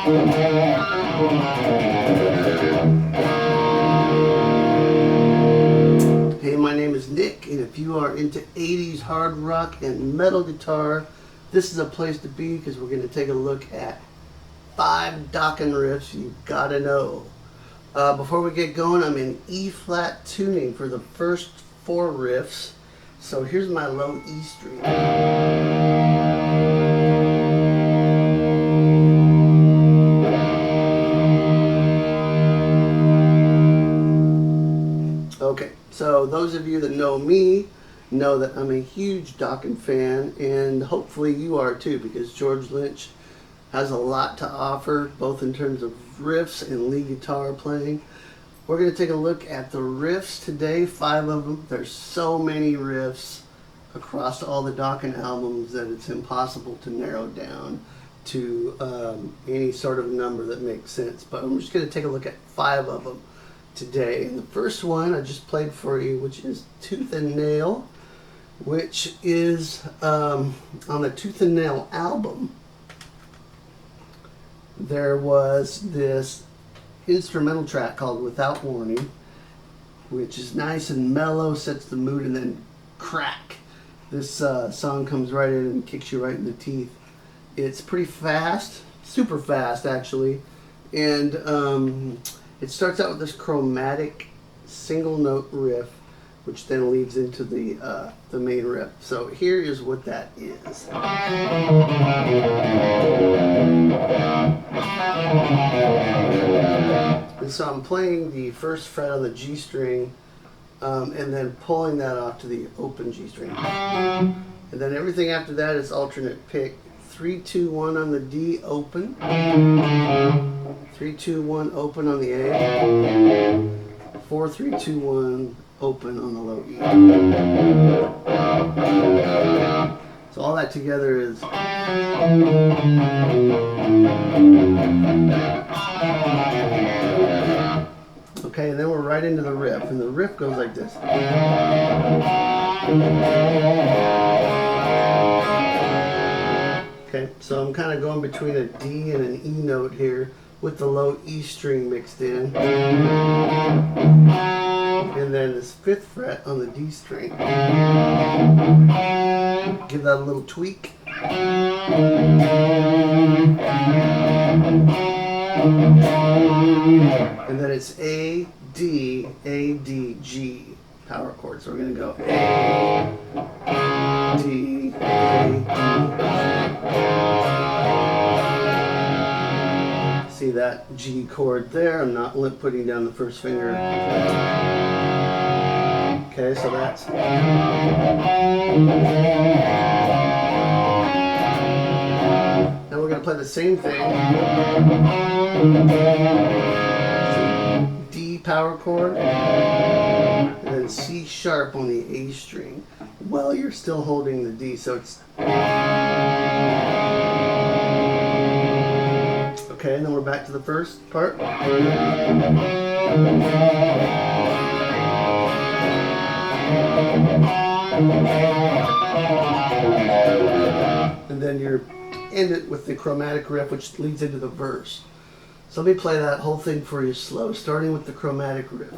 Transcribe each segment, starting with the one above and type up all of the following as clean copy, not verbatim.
Hey, my name is Nick, and if you are into 80s hard rock and metal guitar, this is a place to be because we're going to take a look at 5 Dokken riffs you gotta know. Before we get going, I'm in E-flat tuning for the first 4 riffs. So here's my low E string. Okay, so those of you that know me know that I'm a huge Dokken fan, and hopefully you are too, because George Lynch has a lot to offer, both in terms of riffs and lead guitar playing. We're going to take a look at the riffs today, 5 of them. There's so many riffs across all the Dokken albums that it's impossible to narrow down to any sort of number that makes sense. But I'm just going to take a look at 5 of them today. And the first one I just played for you, which is Tooth and Nail, which is on the Tooth and Nail album. There was this instrumental track called Without Warning, which is nice and mellow, sets the mood, and then crack. This song comes right in and kicks you right in the teeth. It's pretty fast, super fast actually, and it starts out with this chromatic single note riff, which then leads into the main riff. So here is what that is. And so I'm playing the first fret on the G string, and then pulling that off to the open G string. And then everything after that is alternate pick. 3, 2, 1 on the D, open. 3, 2, 1, open on the A. 4, 3, 2, 1, open on the low E. So all that together is. Okay, and then we're right into the riff, and the riff goes like this. Okay, so I'm kind of going between a D and an E note here with the low E string mixed in. And then this 5th fret on the D string. Give that a little tweak. And then it's A, D, G power chord. So we're going to go A, D, A, D. See that G chord there? I'm not putting down the first finger. Okay, so that's. Now we're going to play the same thing. D power chord, and then C sharp on the A string while you're still holding the D. So it's. Okay, and then we're back to the first part. And then you end it with the chromatic riff, which leads into the verse. So let me play that whole thing for you slow, starting with the chromatic riff.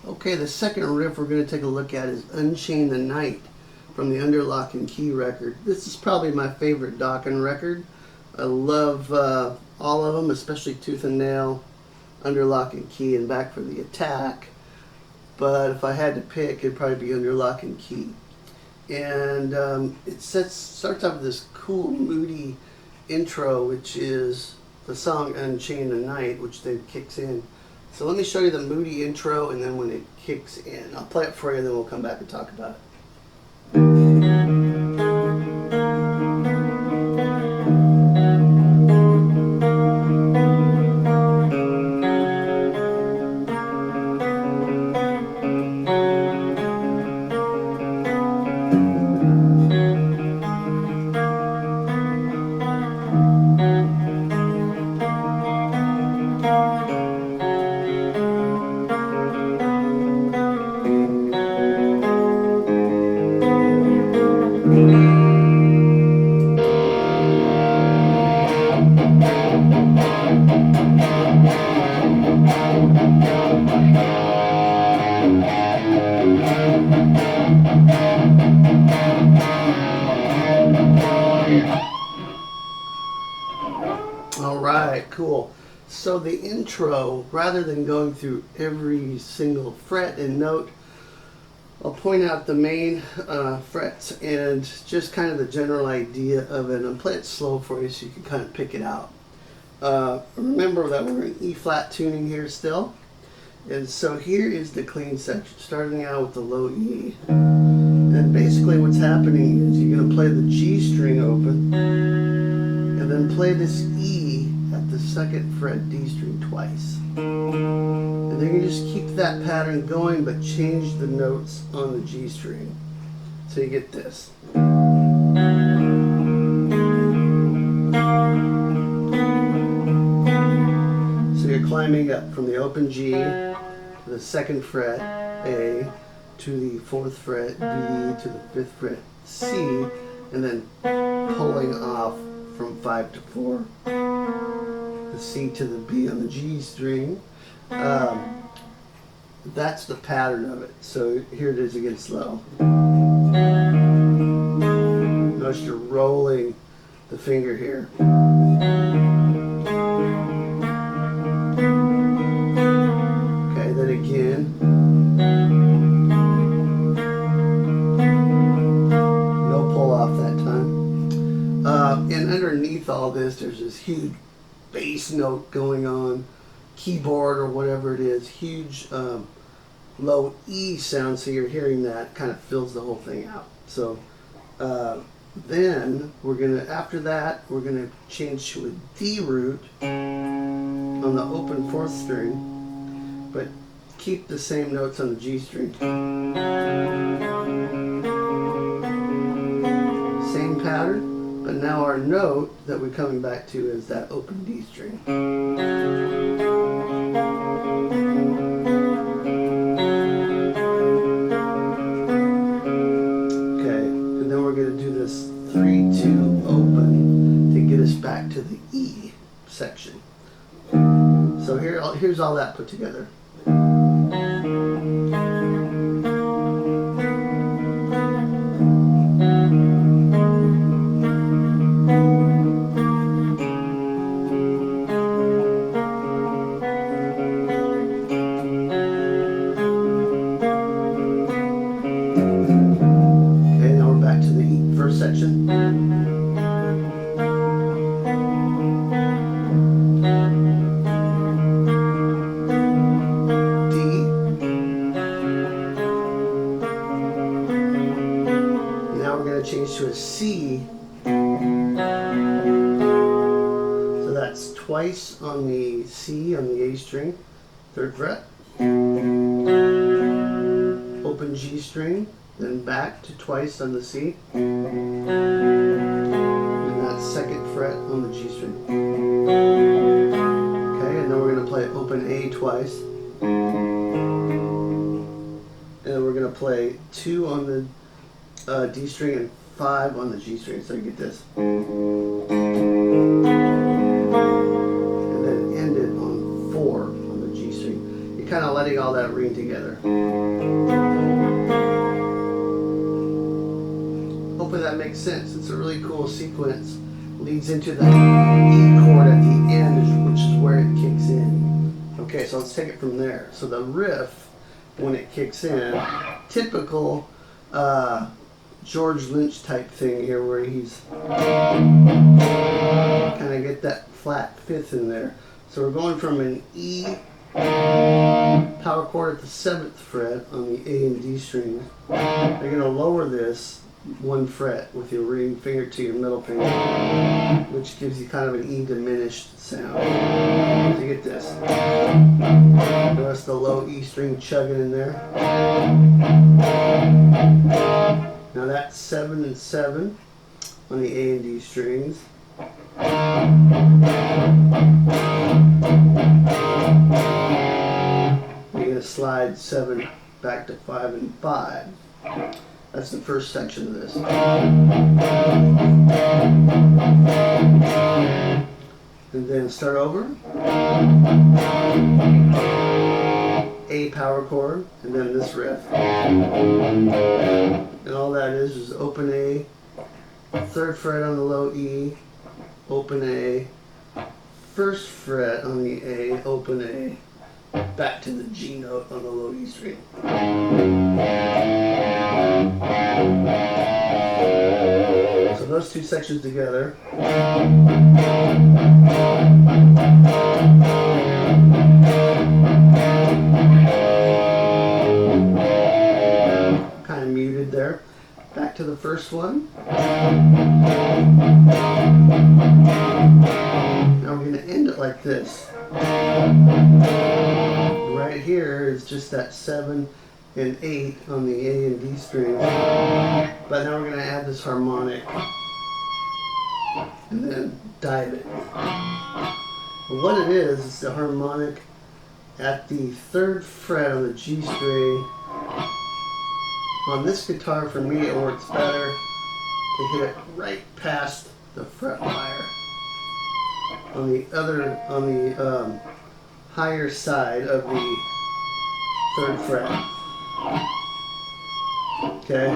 Okay, the second riff we're going to take a look at is Unchain The Night from the Dokken Key record. This is probably my favorite Dokken record. I love all of them, especially Tooth and Nail, Dokken Key, and Back for the Attack. But if I had to pick, it'd probably be Dokken Key. And it starts off with this cool, moody intro, which is the song Unchain The Night, which then kicks in. So let me show you the moody intro, and then when it kicks in, I'll play it for you, and then we'll come back and talk about it. cool. So the intro, rather than going through every single fret and note, I'll point out the main frets and just kind of the general idea of it, and play it slow for you so you can kind of pick it out. Remember that we're in E flat tuning here still. And so here is the clean section, starting out with the low E. And basically what's happening is you're going to play the G string open, and then play this E at the 2nd fret D string twice. And then you just keep that pattern going, but change the notes on the G string. So you get this. So you're climbing up from the open G to the 2nd fret A, to the 4th fret B, to the 5th fret C, and then pulling off from 5 to 4, the C to the B on the G string. That's the pattern of it. So here it is again slow. Notice you're rolling the finger here. Okay, then again. No pull off that time. And underneath all this, there's this huge bass note going on, keyboard or whatever it is, huge low E sound, so you're hearing that, kind of fills the whole thing out. So then we're gonna, after that, we're gonna change to a D root on the open 4th string, but keep the same notes on the G string. Same pattern, but now our note that we're coming back to is that open D string. This 3-2 open to get us back to the E section. So here's all that put together. Section. D. Now we're going to change to a C. So that's twice on the C on the A string, 3rd fret. Open G string. Then back to twice on the C, and that 2nd fret on the G string. Okay, and then we're going to play open A twice, and then we're going to play 2 on the D string and 5 on the G string. So you get this, and then end it on 4 on the G string. You're kind of letting all that ring together. Hopefully that makes sense. It's a really cool sequence. Leads into that E chord at the end, which is where it kicks in. Okay, so let's take it from there. So the riff, when it kicks in, typical George Lynch type thing here, where he's kind of get that flat 5th in there. So we're going from an E power chord at the 7th fret on the A and D strings. You're going to lower this 1 fret with your ring finger to your middle finger, which gives you kind of an E diminished sound. So you get this. Notice the low E string chugging in there. Now that's 7 and 7 on the A and D strings. You're going to slide 7 back to 5 and 5. That's the first section of this. And then start over. A power chord, and then this riff. And all that is open A, 3rd fret on the low E, open A, first fret on the A, open A, back to the G note on the low E string. So those two sections together. Kind of muted there. Back to the first one. Now we're going to end it like this. Right here is just that 7 and 8 on the A and D strings. But now we're going to add this harmonic and then dive it. What it is the harmonic at the 3rd fret on the G string. On this guitar, for me, it works better to hit it right past the fret wire. On the higher side of the 3rd fret. Okay.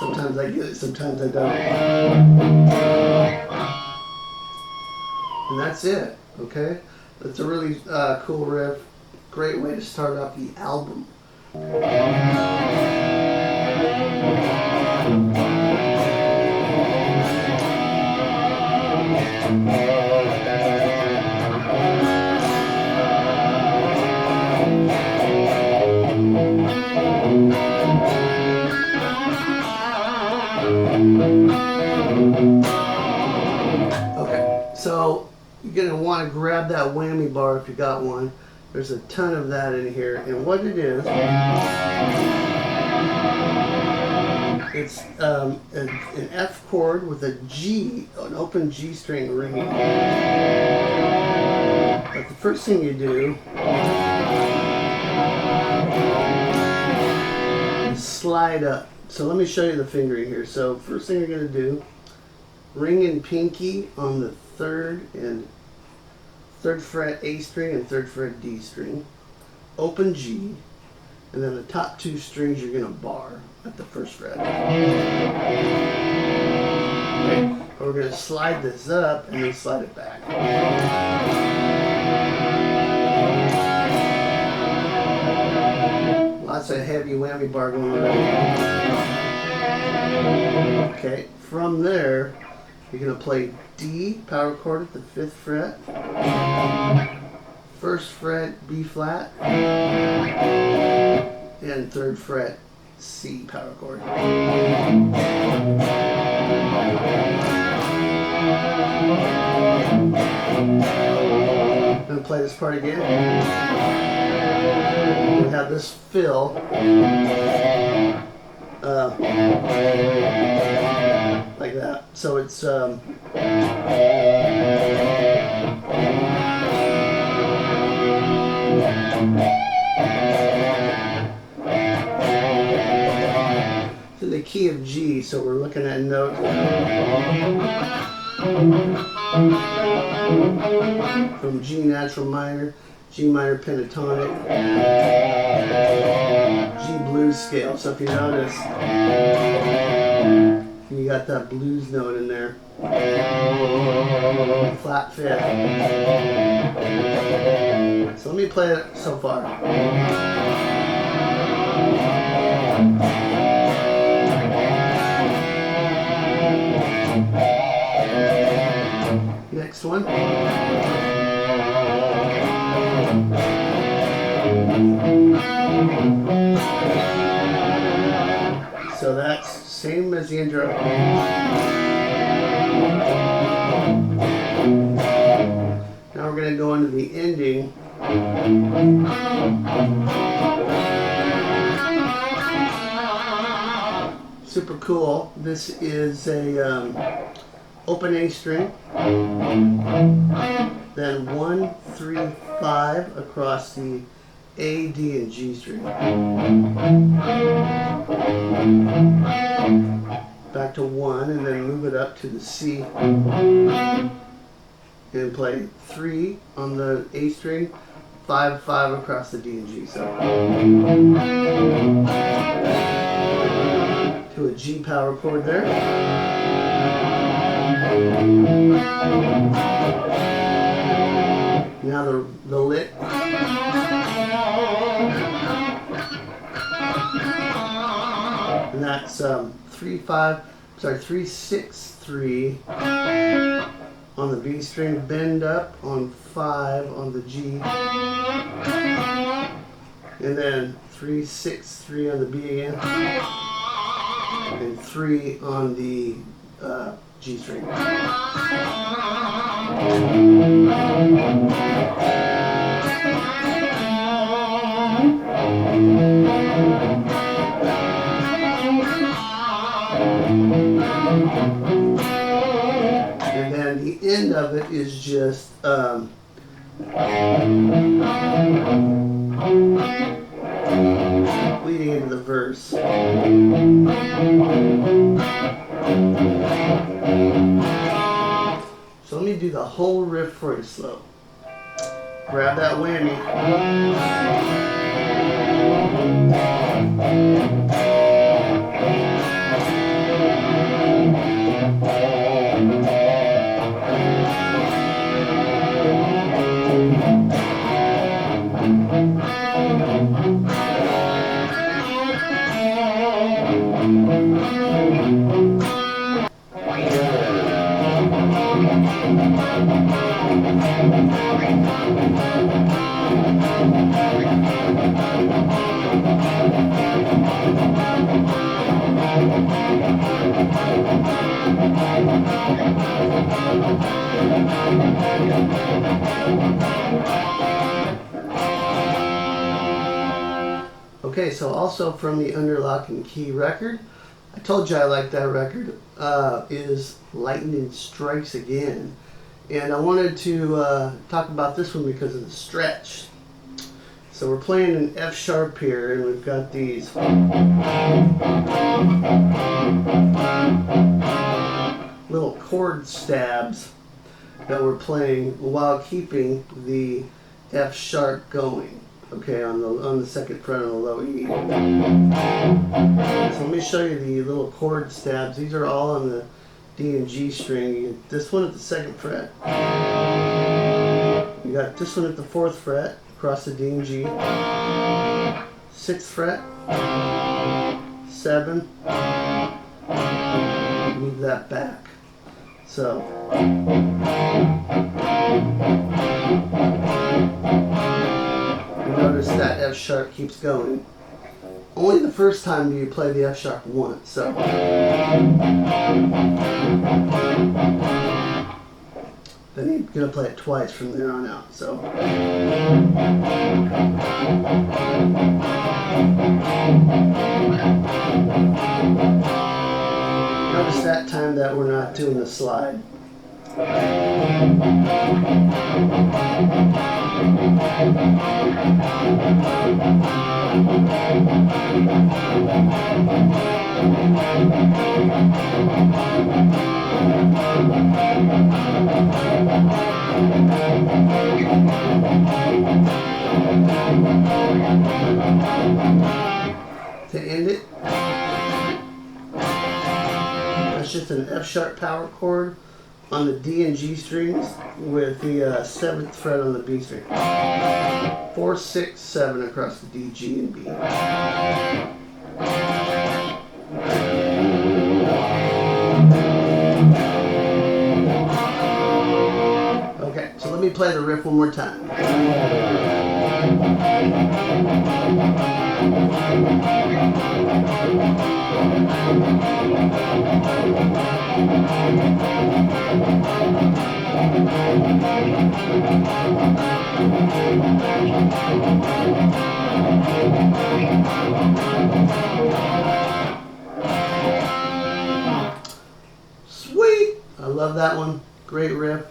Sometimes I get it, sometimes I don't. And that's it. Okay. That's a really cool riff. Great way to start off the album. Okay, so you're going to want to grab that whammy bar if you got one. There's a ton of that in here, and what it is, it's an F chord with a G, an open G string ringing. But the first thing you do is slide up. So let me show you the fingering here. So first thing you're going to do, ring and pinky on the 3rd fret A string and 3rd fret D string, open G, and then the top 2 strings you're going to bar at the 1st fret. Okay. We're going to slide this up and then slide it back. Lots of heavy whammy bar going on. Okay, from there you're going to play D power chord at the 5th fret, 1st fret B flat, and 3rd fret C power chord. I'm going to play this part again. We have this fill. Like that. So it's in the key of G, so we're looking at notes from G natural minor, G minor pentatonic, G blues scale. So if you notice, you got that blues note in there. Flat 5th. So let me play it so far. Next one. So that's same as the intro. Now we're going to go into the ending. Super cool. This is a open A string, then 1, 3, 5 across the A, D, and G string. Back to 1, and then move it up to the C. And play 3 on the A string, 5, 5 across the D and G. So to a G power chord there. Now the lick. And that's 3-6-3 on the B string, bend up on 5 on the G, and then 3-6-3 on the B again, and 3 on the G string. And then the end of it is just leading into the verse. So let me do the whole riff for you slow. Grab that whammy. Okay, so also from the Under Lock and Key record, I told you I liked that record, is Lightnin Strikes Again. And I wanted to talk about this one because of the stretch. So we're playing an F sharp here, and we've got these little chord stabs that we're playing while keeping the F sharp going. Okay, on the second fret on the low E. So let me show you the little chord stabs. These are all on the D and G string. You get this one at the second fret. You got this one at the 4th fret across the D and G. 6th fret, 7. Move that back. So. Notice that F sharp keeps going. Only the first time do you play the F sharp once, so. Then you're going to play it twice from there on out, so. Notice that time that we're not doing the slide. To end it, that's just an F sharp power chord on the D and G strings with the 7th fret on the B string. 4, 6, 7 across the D, G, and B. Okay, so let me play the riff one more time. Sweet! I love that one. Great riff.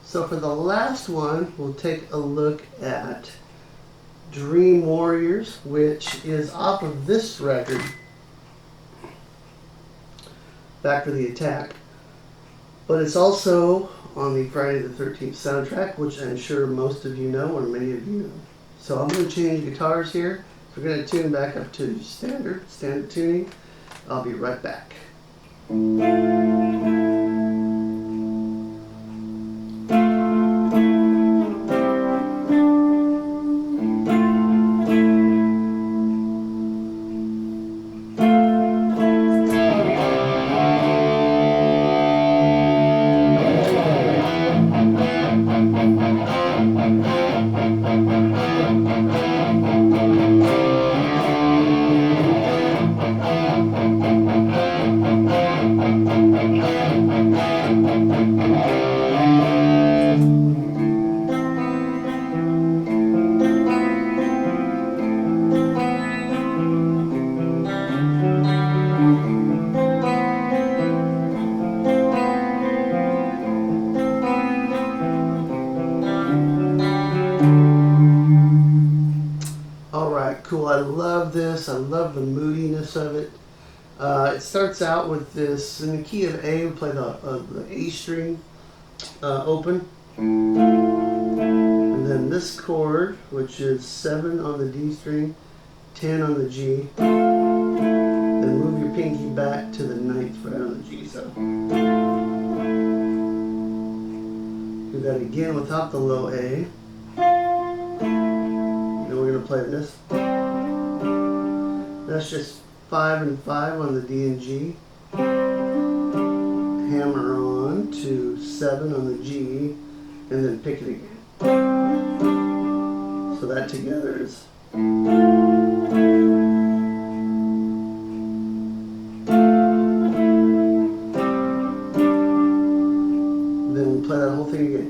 So for the last one, we'll take a look at Dream Warriors, which is off of this record, Back for the Attack. But it's also on the Friday the 13th soundtrack, which I'm sure most of you know, or many of you know. So I'm going to change guitars here. We're going to tune back up to standard tuning. I'll be right back. cool. I love this. I love the moodiness of it. It starts out with this, in the key of A, we play the A string open. And then this chord, which is 7 on the D string, 10 on the G. Then move your pinky back to the 9th fret on the G. So do that again without the low A. Then we're going to play this. That's just 5 and 5 on the D and G. Hammer on to 7 on the G, and then pick it again. So that together is. Then we play that whole thing again.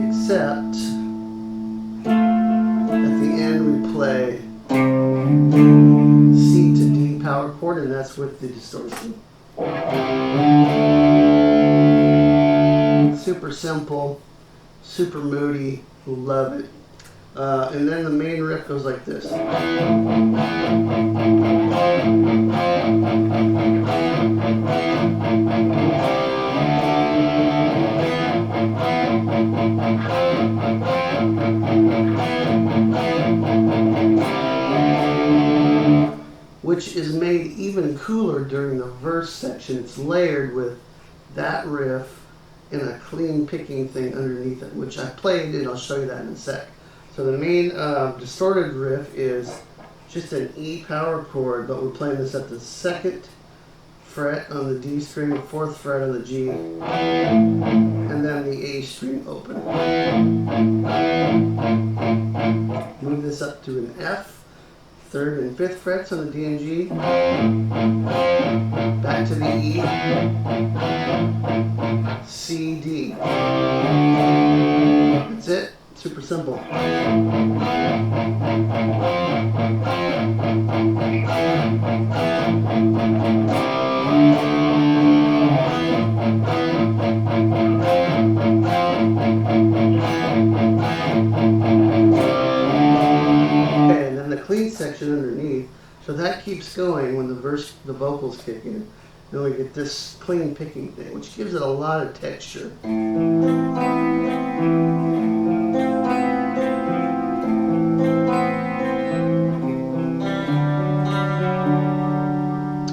Except at the end we play C to D power chord, and that's with the distortion. Super simple, super moody, love it. And then the main riff goes like this. Which is made even cooler during the verse section. It's layered with that riff and a clean picking thing underneath it, which I played, and I'll show you that in a sec. So the main distorted riff is just an E power chord, but we're playing this at the 2nd fret on the D string, 4th fret on the G, and then the A string open. Move this up to an F, 3rd and 5th frets on the D and G, back to the E, C, D. That's it. Super simple. Clean section underneath, so that keeps going when the vocals kick in. Then we get this clean picking thing, which gives it a lot of texture.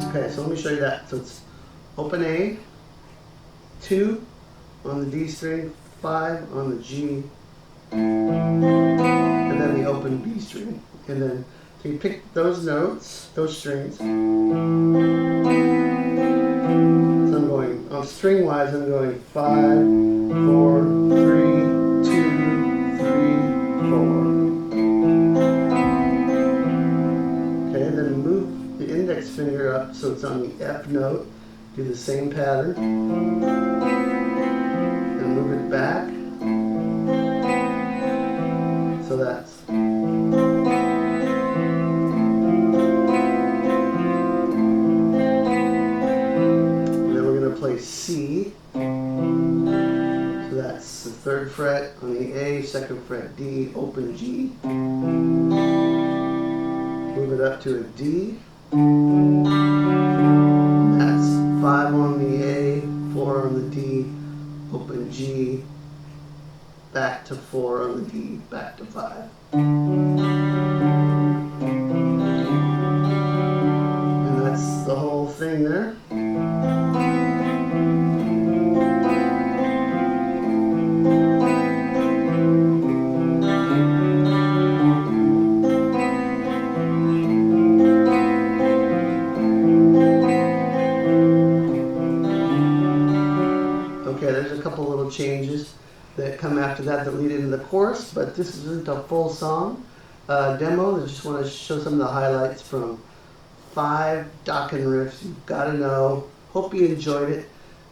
Okay, so let me show you that. So it's open A, 2 on the D string, 5 on the G, and then the open B string. And then, so you pick those notes, those strings. So I'm going, on string wise, I'm going 5, 4, 3, 2, 3, 4. Okay, then move the index finger up so it's on the F note. Do the same pattern. And move it back. So that's. Play C, so that's the 3rd fret on the A, 2nd fret D, open G, move it up to a D, that's 5 on the A, 4 on the D, open G, back to 4 on the D, back to 5. And that's the whole thing there. Changes that come after that lead into the chorus, but this isn't a full song demo. I just want to show some of the highlights from 5 Dokken riffs you've got to know. Hope you enjoyed it.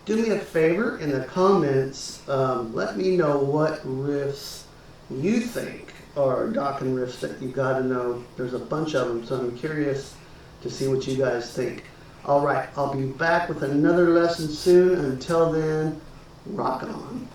Do me a favor in the comments, let me know what riffs you think are Dokken riffs that you got to know. There's a bunch of them, so I'm curious to see what you guys think. Alright, I'll be back with another lesson soon. Until then, rock on.